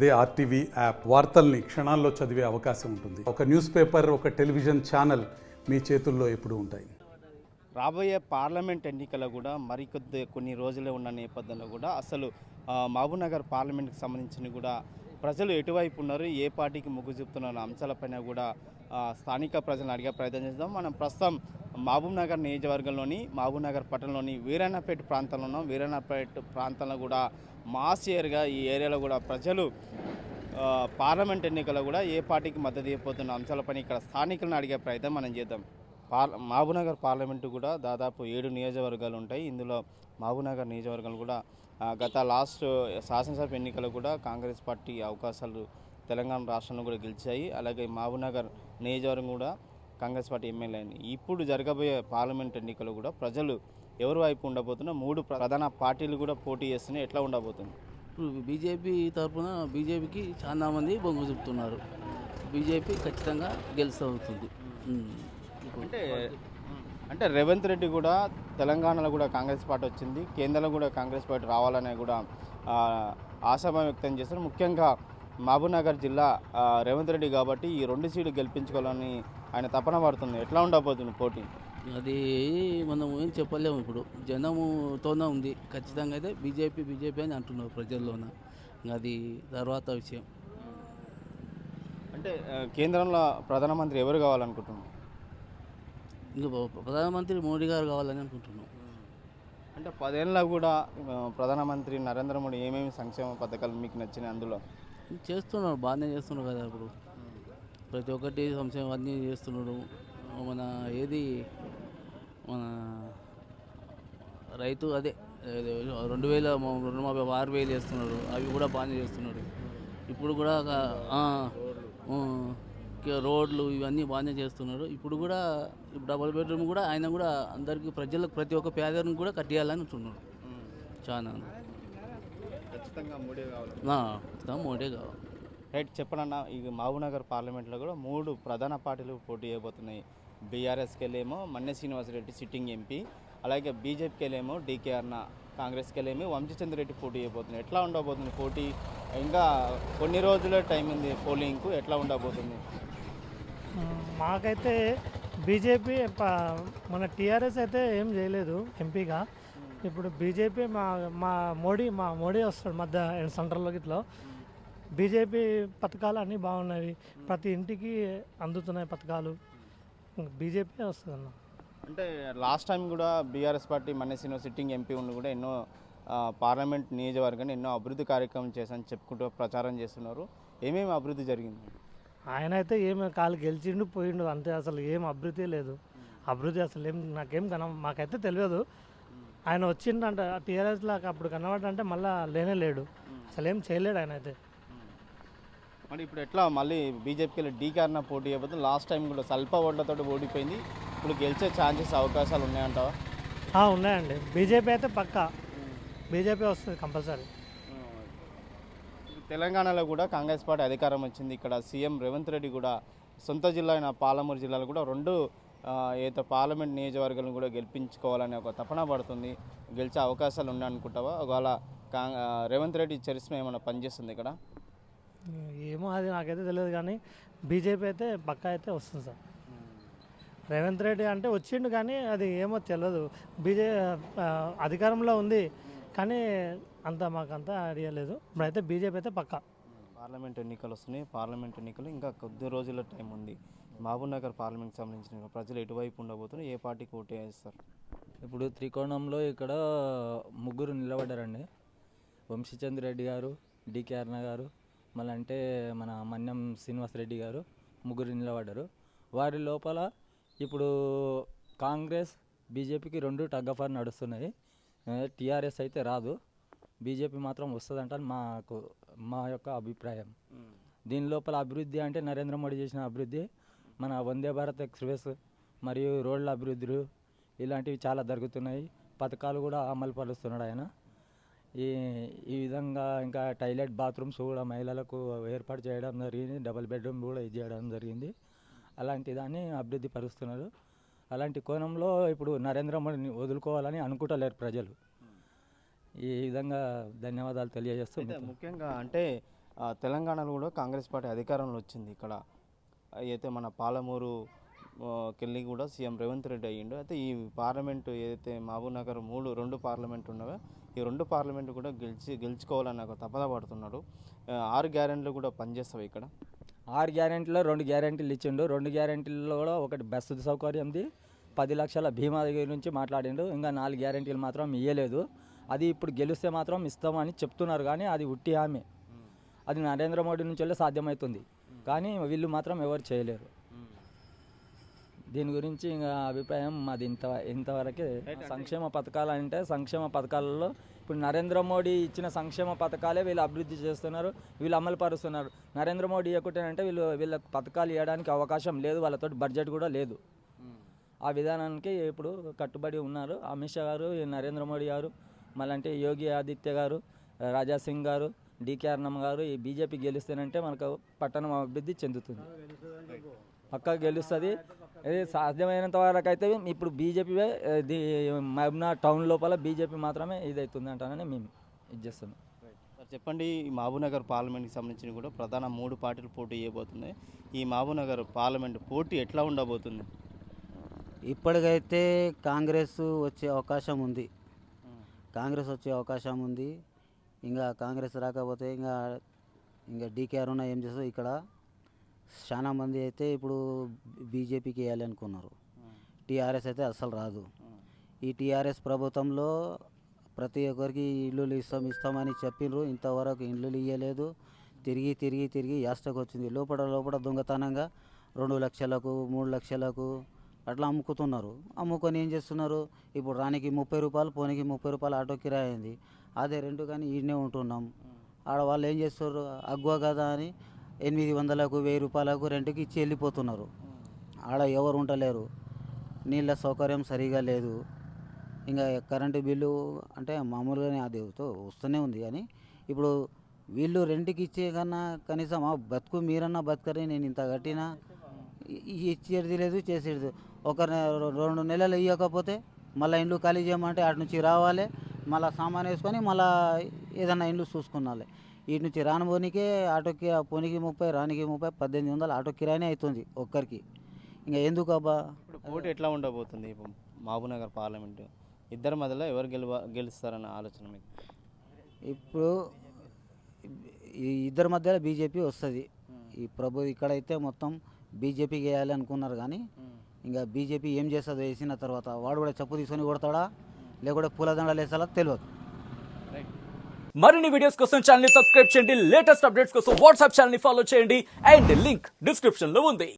అదే RTV app వార్తల్ని క్షణాల్లో చదివే అవకాశం ఉంటుంది. ఒక న్యూస్ పేపర్, ఒక టెలివిజన్ ఛానల్ మీ చేతుల్లో ఎప్పుడూ ఉంటాయి. రాబోయే పార్లమెంట్ ఎన్నికలు కూడా కొన్ని రోజులే ఉన్న నేపథ్యంలో కూడా అసలు మహబూబ్నగర్ పార్లమెంట్కి సంబంధించిన కూడా ప్రజలు ఎటువైపు ఉన్నారు, ఏ పార్టీకి మొగ్గు చూపుతున్న అంశాలపైన కూడా స్థానిక ప్రజలను అడిగే ప్రయత్నం చేద్దాం. మనం ప్రస్తుతం మహబూబ్నగర్ నియోజకవర్గంలోని మహబూబ్నగర్ పట్టణంలోని వీరన్నపేట ప్రాంతంలో ఉన్నాం. వీరన్నపేట ప్రాంతంలో కూడా మాస్ ఏరియాగా ఈ ఏరియాలో కూడా ప్రజలు పార్లమెంట్ ఎన్నికల్లో కూడా ఏ పార్టీకి మద్దతు ఇవ్వబోతున్న అంశాలపైన ఇక్కడ స్థానికులను అడిగే ప్రయత్నం మనం చేద్దాం. మహబూబ్నగర్ పార్లమెంటు కూడా దాదాపు 7 నియోజకవర్గాలు ఉంటాయి. ఇందులో మహబూబ్నగర్ నియోజకవర్గాలు కూడా గత లాస్ట్ శాసనసభ ఎన్నికలు కూడా కాంగ్రెస్ పార్టీ అవకాశాలు తెలంగాణ రాష్ట్రంలో కూడా గెలిచాయి. అలాగే మహబూబ్నగర్ నియోజకవర్గం కూడా కాంగ్రెస్ పార్టీ ఎమ్మెల్యే అయింది. ఇప్పుడు జరగబోయే పార్లమెంట్ ఎన్నికలు కూడా ప్రజలు ఎవరి వైపు ఉండబోతున్నా 3 ప్రధాన పార్టీలు కూడా పోటీ చేస్తున్నాయి. ఎట్లా ఉండబోతుంది? ఇప్పుడు బీజేపీ తరఫున బీజేపీకి చాలా మంది బొంగు చూపుతున్నారు. బీజేపీ ఖచ్చితంగా గెలుస్తుంది. అంటే రేవంత్ రెడ్డి కూడా తెలంగాణలో కూడా కాంగ్రెస్ పార్టీ వచ్చింది, కేంద్రంలో కూడా కాంగ్రెస్ పార్టీ రావాలనే కూడా ఆశాభావం వ్యక్తం చేస్తారు. ముఖ్యంగా మహబూబ్నగర్ జిల్లా రేవంత్ రెడ్డి కాబట్టి ఈ 2 సీట్లు గెలిపించుకోవాలని ఆయన తపన పడుతుంది. ఎట్లా ఉండబోతుంది పోటీ? అది మనం ఏం చెప్పలేము. ఇప్పుడు జనముతోనే ఉంది. ఖచ్చితంగా అయితే బీజేపీ అని అంటున్నారు ప్రజల్లోన. అది తర్వాత విషయం. అంటే కేంద్రంలో ప్రధానమంత్రి ఎవరు కావాలనుకుంటున్నారు? ఇంకా ప్రధానమంత్రి మోడీ గారు కావాలని అనుకుంటున్నాం. అంటే 10 ఏళ్ళ కూడా ప్రధానమంత్రి నరేంద్ర మోడీ ఏమేమి సంక్షేమ పథకాలు మీకు నచ్చినాయి? అందులో చేస్తున్నారు, బాగానే చేస్తున్నారు కదా. ఇప్పుడు ప్రతి ఒక్కటి సంక్షేమం అన్నీ చేస్తున్నాడు. మన రైతు అదే 2000 6,000 చేస్తున్నాడు. అవి కూడా బాగానే చేస్తున్నాడు. ఇప్పుడు కూడా రోడ్లు ఇవన్నీ బాగానే చేస్తున్నాడు. ఇప్పుడు కూడా డబుల్ బెడ్రూమ్ కూడా ఆయన కూడా అందరికీ ప్రజలకు ప్రతి ఒక్క పేదరిని కూడా కట్టియాలని అంటున్నాడు. చాలా ఖచ్చితంగా మోడీ కావాలి. మోడీ కావాలి. రైట్, చెప్పనన్నా. ఈ మహబూబ్నగర్ పార్లమెంట్లో కూడా 3 ప్రధాన పార్టీలు పోటీ చేయబోతున్నాయి. బీఆర్ఎస్కి వెళ్ళేమో మన్నె శ్రీనివాసరెడ్డి సిట్టింగ్ ఎంపీ, అలాగే బీజేపీకి వెళ్ళేమో డీకే అన్న, కాంగ్రెస్కి వెళ్ళేమో వంశీచంద్రెడ్డి పోటీ చేయబోతున్నాయి. ఎట్లా ఉండబోతుంది పోటీ? ఇంకా కొన్ని రోజుల టైం ఉంది పోలింగ్కు. ఎట్లా ఉండబోతుంది? మాకైతే బీజేపీ మన టీఆర్ఎస్ అయితే ఏం చేయలేదు ఎంపీగా. ఇప్పుడు బీజేపీ మా మోడీ వస్తాడు మధ్య సెంట్రల్లోకి. ఇట్లా బీజేపీ పథకాలు అన్నీ బాగున్నాయి, ప్రతి ఇంటికి అందుతున్నాయి పథకాలు. బీజేపీ వస్తుంది అన్న. అంటే లాస్ట్ టైం కూడా BRS party Manne Srinivas sitting MP ఉండి కూడా ఎన్నో పార్లమెంట్ నియోజకవర్గాన్ని ఎన్నో అభివృద్ధి కార్యక్రమం చేశారని చెప్పుకుంటూ ప్రచారం చేస్తున్నారు. ఏమేమి అభివృద్ధి జరిగింది? ఆయన అయితే ఏమి కాలు గెలిచిండు పోయిండు అంతే. అసలు ఏం అభివృద్ధి లేదు. అభివృద్ధి అసలు నాకేం మాకైతే తెలియదు. ఆయన వచ్చిండంట టీఆర్ఎస్ లాగా అప్పుడు కనబడంటే మళ్ళీ లేనే లేడు. అసలు ఏం చేయలేడు ఆయన అయితే. మరి ఇప్పుడు ఎట్లా మళ్ళీ బీజేపీకి వెళ్ళి డీకే అన్న పోటీ చేయబోతే లాస్ట్ టైం కూడా స్వల్ప ఓట్లతో ఓడిపోయింది. ఇప్పుడు గెలిచే ఛాన్సెస్ అవకాశాలు ఉన్నాయంటావా? ఉన్నాయండి. బీజేపీ అయితే పక్కా బీజేపీ వస్తుంది కంపల్సరీ. తెలంగాణలో కూడా కాంగ్రెస్ పార్టీ అధికారం వచ్చింది. ఇక్కడ సీఎం రేవంత్ రెడ్డి కూడా సొంత జిల్లా అయిన పాలమూరు జిల్లాలో కూడా 2 పార్లమెంట్ నియోజకవర్గాలను కూడా గెలిపించుకోవాలని ఒక తపన పడుతుంది. గెలిచే అవకాశాలు ఉన్నాయనుకుంటావా? ఒకవేళ రేవంత్ రెడ్డి చరిస్మ ఏమైనా పనిచేస్తుంది ఇక్కడ? ఏమో అది నాకైతే తెలియదు, కానీ బీజేపీ అయితే పక్కా అయితే వస్తుంది సార్. రేవంత్ రెడ్డి అంటే వచ్చిండు కానీ అది ఏమో తెలియదు. అధికారంలో ఉంది కానీ మాకంతా ఐడియా లేదు. ఇప్పుడైతే బీజేపీ అయితే పక్కా. పార్లమెంట్ ఎన్నికలు వస్తున్నాయి. పార్లమెంట్ ఎన్నికలు ఇంకా కొద్ది రోజుల టైం ఉంది. మహబూబ్నగర్ పార్లమెంట్కి సంబంధించిన ప్రజలు ఎటువైపు ఉండబోతున్నారు, ఏ పార్టీకి ఓటు వేస్తారు? ఇప్పుడు త్రికోణంలో ఇక్కడ 3 నిలబడ్డారండి. వంశీచంద్రెడ్డి గారు, డీకే అర్ణ గారు, మళ్ళీ అంటే మన మన్యం శ్రీనివాసరెడ్డి గారు 3 నిలబడ్డారు. వారి లోపల ఇప్పుడు కాంగ్రెస్ బీజేపీకి 2 టగ్ ఆఫ్ వార్ నడుస్తున్నాయి. టీఆర్ఎస్ అయితే రాదు, బీజేపీ మాత్రం వస్తుందంట మా యొక్క అభిప్రాయం. దీని లోపల అభివృద్ధి అంటే నరేంద్ర మోడీ చేసిన అభివృద్ధి, మన వందే భారత్ ఎక్స్ప్రెస్ మరియు రోడ్ల అభివృద్ధులు ఇలాంటివి చాలా జరుగుతున్నాయి. పథకాలు కూడా అమలు పరుస్తున్నాడు ఆయన. ఈ విధంగా ఇంకా టాయిలెట్ బాత్రూమ్స్ కూడా మహిళలకు ఏర్పాటు చేయడం జరిగింది. డబుల్ బెడ్రూమ్ కూడా ఇది చేయడం జరిగింది. అలాంటి దాన్ని అభివృద్ధి పరుస్తున్నారు. అలాంటి కోణంలో ఇప్పుడు నరేంద్ర మోడీని వదులుకోవాలని అనుకుంటలేరు ప్రజలు. ఈ విధంగా ధన్యవాదాలు తెలియజేస్తూ ముఖ్యంగా అంటే తెలంగాణలో కూడా కాంగ్రెస్ పార్టీ అధికారంలో వచ్చింది. ఇక్కడ అయితే మన పాలమూరు కెళ్ళి కూడా సీఎం రేవంత్ రెడ్డి అయ్యిండు. అయితే ఈ పార్లమెంటు ఏదైతే మహబూబ్నగర్ రెండు పార్లమెంట్ ఉన్నాయో ఈ 2 పార్లమెంటు కూడా గెలుచుకోవాలని ఒక తపన పడుతున్నాడు. 6 గ్యారెంటీలు కూడా పనిచేస్తాయి ఇక్కడ. 6 గ్యారెంటీలో 2 గ్యారెంటీలు ఇచ్చిండు. 2 గ్యారెంటీల్లో కూడా ఒకటి బస్సు సౌకర్యంది 10 లక్షల బీమా దగ్గర నుంచి మాట్లాడిండు. ఇంకా 4 గ్యారెంటీలు మాత్రం ఇవ్వలేదు. అది ఇప్పుడు గెలిస్తే మాత్రం ఇస్తామని చెప్తున్నారు, కానీ అది ఉట్టి హామీ. అది నరేంద్ర మోడీ నుంచి వెళ్ళి సాధ్యమవుతుంది, కానీ వీళ్ళు మాత్రం ఎవరు చేయలేరు. దీని గురించి ఇంకా అభిప్రాయం మాది ఇంతవరకే. సంక్షేమ పథకాలు అంటే సంక్షేమ పథకాలలో ఇప్పుడు నరేంద్ర మోడీ ఇచ్చిన సంక్షేమ పథకాలే వీళ్ళు అభివృద్ధి చేస్తున్నారు, వీళ్ళు అమలు పరుస్తున్నారు. నరేంద్ర మోడీ ఇవ్వకుంటేనంటే వీళ్ళ పథకాలు ఇవ్వడానికి అవకాశం లేదు, వాళ్ళతో బడ్జెట్ కూడా లేదు. ఆ విధానానికి ఇప్పుడు కట్టుబడి ఉన్నారు అమిత్ షా గారు, నరేంద్ర మోడీ గారు, మళ్ళీ యోగి ఆదిత్య గారు, రాజా సింగ్ గారు, డికే అర్ణమ్మ గారు. ఈ బీజేపీ గెలిస్తేనంటే మనకు పట్టణం అభివృద్ధి చెందుతుంది, పక్కా గెలుస్తుంది. ఇది సాధ్యమైనంత వరకు అయితే ఇప్పుడు బీజేపీ మహబూబ్నగర్ టౌన్ లోపల బీజేపీ మాత్రమే ఇది అవుతుంది అంటానని మేము ఇది చేస్తున్నాం. సార్ చెప్పండి, ఈ మహబూబ్నగర్ పార్లమెంట్కి సంబంధించి కూడా ప్రధాన 3 పార్టీలు పోటీ చేయబోతున్నాయి. ఈ మహబూబ్నగర్ పార్లమెంట్ పోటీ ఎట్లా ఉండబోతుంది? ఇప్పటికైతే కాంగ్రెస్ వచ్చే అవకాశం ఉంది. ఇంకా కాంగ్రెస్ రాకపోతే ఇంకా డీకే అరుణ ఏం చేస్తారు, ఇక్కడ చాలా మంది అయితే ఇప్పుడు బీజేపీకి వేయాలి అనుకున్నారు. టీఆర్ఎస్ అయితే అస్సలు రాదు. ఈ టీఆర్ఎస్ ప్రభుత్వంలో ప్రతి ఒక్కరికి ఇల్లులు ఇస్తామని చెప్పిండ్రు, ఇంతవరకు ఇల్లులు ఇవ్వలేదు. తిరిగి యాస్టకు వచ్చింది. లోపల దొంగతనంగా 2 లక్షలకు 3 లక్షలకు అట్లా అమ్ముకుతున్నారు. అమ్ముకొని ఏం చేస్తున్నారు, ఇప్పుడు రానికి 30 రూపాయలు, పోనీకి 30 రూపాయలు ఆటో కిరాయి అయింది. అదే రెంట్ కానీ ఈడనే ఉంటున్నాం. ఆడవాళ్ళు ఏం చేస్తారు, అగ్గువ కదా అని 800లకు 1000 రూపాయలకు రెంట్కి ఇచ్చి వెళ్ళిపోతున్నారు. ఆడ ఎవరు ఉండలేరు, నీళ్ళ సౌకర్యం సరిగా లేదు. ఇంకా కరెంటు బిల్లు అంటే మామూలుగానే అది వస్తూనే ఉంది, కానీ ఇప్పుడు వీళ్ళు రెంట్కి ఇచ్చే కన్నా కనీసం బతుకు మీరన్నా బతకని, నేను ఇంత కట్టినా ఇచ్చేది లేదు చేసేది. 2 నెలలు ఇవ్వకపోతే మళ్ళీ ఇండ్లు ఖాళీ చేయమంటే అటు నుంచి రావాలి, మళ్ళీ సామాన్ వేసుకొని మళ్ళీ ఏదన్నా ఇండ్లు చూసుకున్నాలి. ఇటు నుంచి రానిపోనికే ఆటోకి పోనీకి 30, రానికి 30, 1800 ఆటో కిరాయినే అవుతుంది ఒక్కరికి. ఇంకా ఎందుకు అబ్బా. ఇప్పుడు పోటీ ఎట్లా ఉండబోతుంది ఇప్పుడు మహబూబ్నగర్ పార్లమెంటు? ఇద్దరి మధ్యలో ఎవరు గెలుస్తారన్న ఆలోచన మీకు? ఇప్పుడు ఈ ఇద్దరి మధ్యలో బీజేపీ వస్తుంది. ఇక్కడైతే మొత్తం బీజేపీకి వేయాలి అనుకున్నారు, కానీ ఇంకా బీజేపీ ఏం చేస్తుందో వేసిన తర్వాత వాడు కూడా చెప్పు తీసుకొని కొడతాడా లేకుంటే పూలదండలు వేసాలా తెలియదు. మరిన్ని వీడియోస్ కోసం ఛానల్ ని సబ్స్క్రైబ్ చేయండి, లేటెస్ట్ అప్డేట్స్ కోసం వాట్సాప్ ఛానల్ ని ఫాలో చేయండి, అండ్ లింక్ డిస్క్రిప్షన్ లో ఉంది.